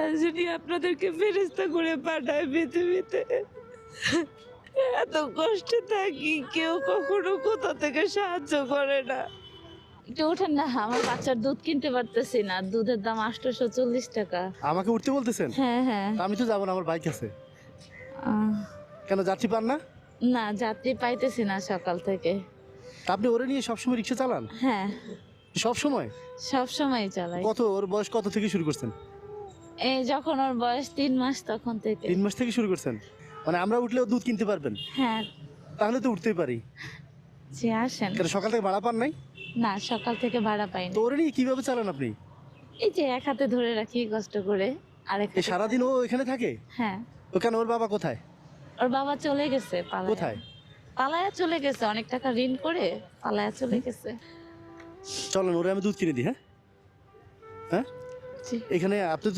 আল্লাহ যদি আপনাদেরকে ফেরেশতা করে পাঠায় পৃথিবীতে, এত কষ্টে থাকি, কেউ কখনো কোথা থেকে সাহায্য করে না। একটু ওঠেন না, আমার বাচ্চার দুধ কিনতে পারতেছি না, দুধের দাম 840 টাকা। আমাকে উঠতে বলতেছেন? হ্যাঁ হ্যাঁ। তা আমি তো যাবো না, আমার বাইক আছে। আহ, কেন, যাত্রী পান না? না, যাত্রী পাইতেছি না সকাল থেকে। তা আপনি ওরে নিয়ে সবসময় রিক্সা চালান? হ্যাঁ, সব সময়? সব সময় চালাই। কত, ওর বয়স কত থেকে শুরু করছেন? এই যখন ওর বয়স 3 মাস তখন থেকে। 3 মাস থেকে শুরু করছেন? মানে আমরা উঠলেও দুধ কিনতে পারবেন? হ্যাঁ। তাহলে তো উঠতেই পারি। জি আসেন। কেন, সকাল থেকে ভাড়া পান নাই? না, সকাল থেকে ভাড়া পাইনি। তো ওরে নিয়ে কিভাবে চালান আপনি? এই যে এক হাতে ধরে রাখি কষ্ট করে, আরেক এই সারাদিন ও এখানে থাকে? হ্যাঁ। ও কেন, ওর বাবা কোথায়? ওর বাবা চলে গেছে পালায়া। কোথায়? পালায়া চলে গেছে, অনেক টাকা ঋণ করে পালায়া চলে গেছে। চলেন, ওরে আমি দুধ কিনে দিই। হ্যাঁ হ্যাঁ, জি। এখানে আপনি তো